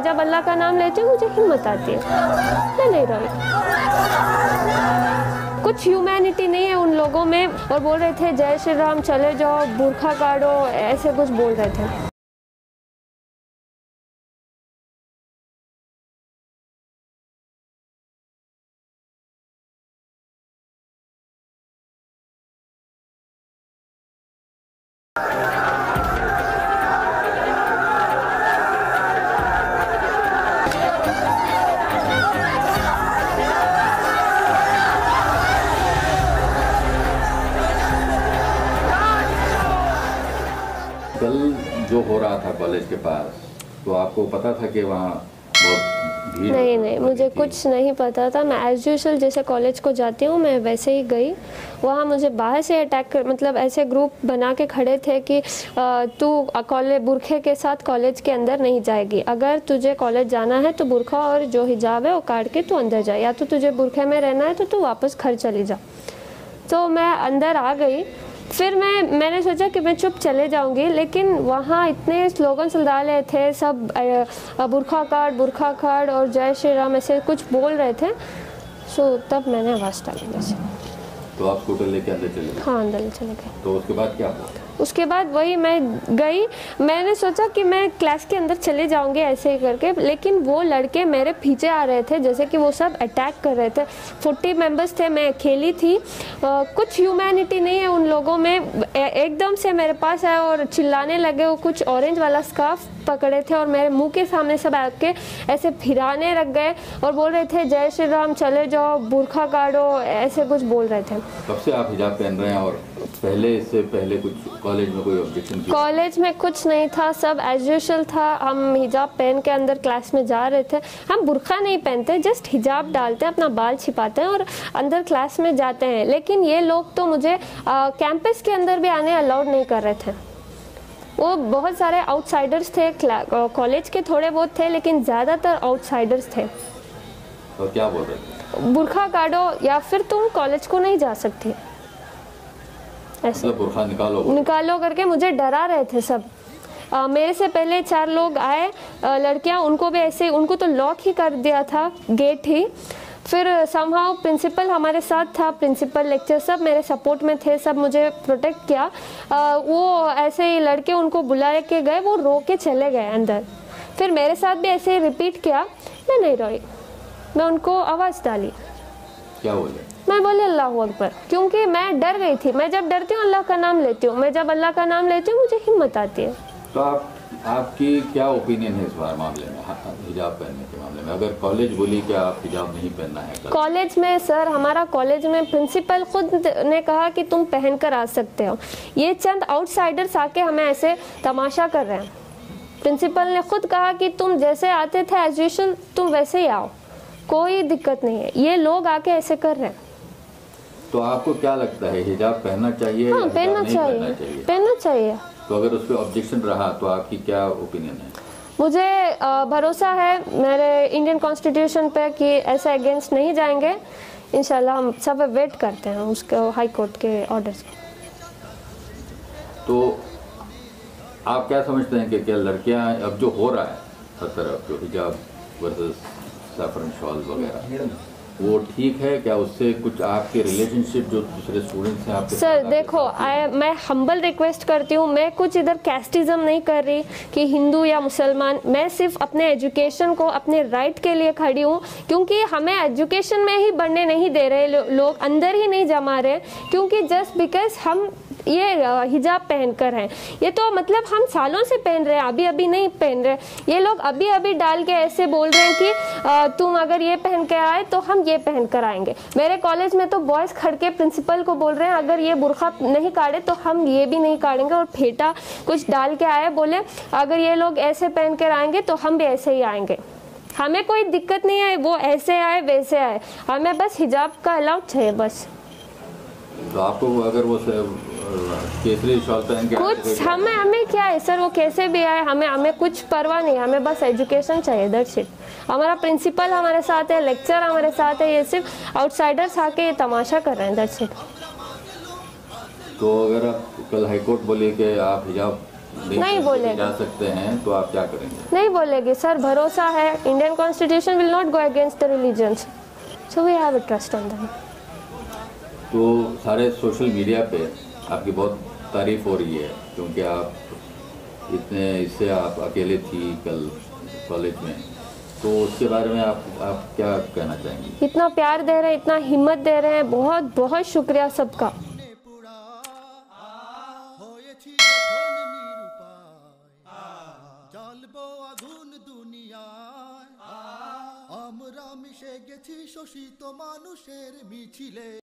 मैं जब अल्लाह का नाम लेती हूँ मुझे हिम्मत आती है, मैं नहीं रोई। कुछ ह्यूमैनिटी नहीं है उन लोगों में। और बोल रहे थे जय श्री राम, चले जाओ, बुर्खा काटो, ऐसे कुछ बोल रहे थे। कल जो हो रहा था कॉलेज के पास, तो आपको पता था कि वहाँ बहुत भीड़? नहीं, मुझे कुछ नहीं पता था। मैं एज यूजुअल जैसे कॉलेज को जाती हूँ मैं वैसे ही गई। वहाँ मुझे बाहर से अटैक मतलब ऐसे ग्रुप बना के खड़े थे कि तू कॉलेज बुरखे के साथ कॉलेज के अंदर नहीं जाएगी, अगर तुझे कॉलेज जाना है तो बुरखा और जो हिजाब है वो काट के तू अंदर जा, या तो तुझे बुरखे में रहना है तो तू वापस घर चली जा। तो मैं अंदर आ गई। फिर मैंने सोचा कि मैं चुप चले जाऊंगी, लेकिन वहाँ इतने स्लोगन्स डाले थे सब, बुरखा काट और जय श्री राम ऐसे कुछ बोल रहे थे। सो तब मैंने आवाज़ डाली वैसे। तो आप स्कूटर लेके अंदर चले गए? हाँ, अंदर चले गए। तो उसके बाद क्या हुआ? उसके बाद वही मैं गई, मैंने सोचा कि मैं क्लास के अंदर चले जाऊंगी ऐसे ही करके, लेकिन वो लड़के मेरे पीछे आ रहे थे जैसे कि वो सब अटैक कर रहे थे। 40 मेंबर्स थे, मैं अकेली थी। कुछ ह्यूमैनिटी नहीं है उन लोगों में। एकदम से मेरे पास आए और चिल्लाने लगे। वो कुछ ऑरेंज वाला स्कार्फ पकड़े थे और मेरे मुंह के सामने सब आके ऐसे फिराने लग गए और बोल रहे थे जय श्री राम, चले जाओ, बुरखा काटो, ऐसे कुछ बोल रहे थे। कब से आप हिजाब पहन रहे हैं और इससे पहले कुछ कॉलेज में कोई ऑब्जेक्शन? कॉलेज में कुछ नहीं था, सब एज यूजुअल था। हम हिजाब पहन के अंदर क्लास में जा रहे थे। हम बुरखा नहीं पहनते, जस्ट हिजाब डालते हैं, अपना बाल छिपाते हैं और अंदर क्लास में जाते हैं। लेकिन ये लोग तो मुझे कैंपस के अंदर भी आने अलाउड नहीं कर रहे थे। वो बहुत सारे आउटसाइडर्स थे, कॉलेज के थोड़े बहुत थे, लेकिन ज़्यादातर आउटसाइडर्स थे। तो क्या बोल रहे थे? बुरखा काटो या फिर तुम कॉलेज को नहीं जा सकती, ऐसे मतलब बुरखा निकालो करके मुझे डरा रहे थे सब। मेरे से पहले 4 लोग आए लड़कियां, उनको भी ऐसे, उनको तो लॉक ही कर दिया था, गेट ही। फिर समहाउ प्रिंसिपल हमारे साथ था, प्रिंसिपल लेक्चर सब मेरे सपोर्ट में थे, सब मुझे प्रोटेक्ट किया। वो ऐसे ही लड़के उनको बुला के गए, वो रो के चले गए अंदर। फिर मेरे साथ भी ऐसे ही रिपीट किया, मैं नहीं रोई, मैं उनको आवाज़ डाली। क्या बोले? मैं बोले अल्लाह अकबर, क्योंकि मैं डर गई थी। मैं जब डरती हूँ अल्लाह का नाम लेती हूँ, मैं जब अल्लाह का नाम लेती हूँ मुझे हिम्मत आती है। तो आपकी क्या ओपिनियन है इस बार मामले में, हिजाब पहनने के मामले में? अगर कॉलेज बोली कि आप हिजाब नहीं पहनना है कॉलेज में, सर हमारा कॉलेज में प्रिंसिपल खुद ने कहा कि तुम पहन कर आ सकते हो। ये चंद आउटसाइडर्स आके हमें ऐसे तमाशा कर रहे हैं। प्रिंसिपल ने खुद कहा कि तुम जैसे आते थे एज यूजुअल तुम वैसे ही आओ, कोई दिक्कत नहीं है। ये लोग आके ऐसे कर रहे हैं। तो आपको क्या लगता है, हिजाब पहनना चाहिए? हाँ, पहनना चाहिए। तो अगर उस पर ऑब्जेक्शन रहा तो आपकी क्या ओपिनियन है? मुझे भरोसा है मेरे इंडियन कॉन्स्टिट्यूशन पे कि ऐसा अगेंस्ट नहीं जाएंगे। इंशाल्लाह हम सब वेट करते हैं उसके हाई कोर्ट के ऑर्डर्स के। तो आप क्या समझते हैं कि क्या लड़कियां, अब जो हो रहा है हर तरफ, जो हिजाब वर्सेस सैफरन शॉल वगैरह, वो ठीक है क्या? उससे कुछ आपके रिलेशनशिप जो दूसरे स्टूडेंट्स हैं आपके? सर देखो, मैं हम्बल रिक्वेस्ट करती हूँ, मैं कुछ इधर कैस्टिज्म नहीं कर रही कि हिंदू या मुसलमान। मैं सिर्फ अपने एजुकेशन को, अपने राइट के लिए खड़ी हूँ, क्योंकि हमें एजुकेशन में ही बढ़ने नहीं दे रहे लोग, अंदर ही नहीं जमा रहे, क्योंकि जस्ट बिकॉज हम ये हिजाब पहन कर हैं। ये तो मतलब हम सालों से पहन रहे हैं, अभी अभी नहीं पहन रहे। ये लोग अभी अभी डाल के ऐसे बोल रहे हैं कि तुम अगर ये पहन के आए तो हम ये पहन कर आएंगे। मेरे कॉलेज में तो बॉयज़ खड़ के प्रिंसिपल को बोल रहे हैं अगर ये बुरखा नहीं काटे तो हम ये भी नहीं काटेंगे, और फेटा कुछ डाल के आए, बोले अगर ये लोग ऐसे पहन कर आएंगे तो हम भी ऐसे ही आएंगे। हमें कोई दिक्कत नहीं है, वो ऐसे आए वैसे आए, हमें बस हिजाब का अलाउड चाहिए बस। तो आपको अगर वो केसरी शॉल पहन के कुछ हमें क्या है सर, वो कैसे भी आए, हमें कुछ परवाह नहीं, हमें बस एजुकेशन चाहिए, दैट्स इट। हमारा प्रिंसिपल हमारे साथ है, लेक्चर हमारे साथ है, ये सिर्फ आउटसाइडर्स आके ये तमाशा कर रहे हैं, दैट्स इट। तो अगर आप कल हाईकोर्ट बोले कि आप हिजाब नहीं बोलेगी। जा सकते हैं तो आप क्या करेंगे? नहीं बोलेगी सर, भरोसा है, Indian constitution will not go against the religions, so we have a trust on them. तो सारे सोशल मीडिया पे आपकी बहुत तारीफ हो रही है, क्योंकि आप इतने इससे आप अकेले थी कल कॉलेज में, तो उसके बारे में आप क्या कहना चाहेंगी? इतना प्यार दे रहे हैं, इतना हिम्मत दे रहे हैं, बहुत बहुत शुक्रिया सबका। আমরা মিশে গেছি শোষিত মানুষের মিছিলে।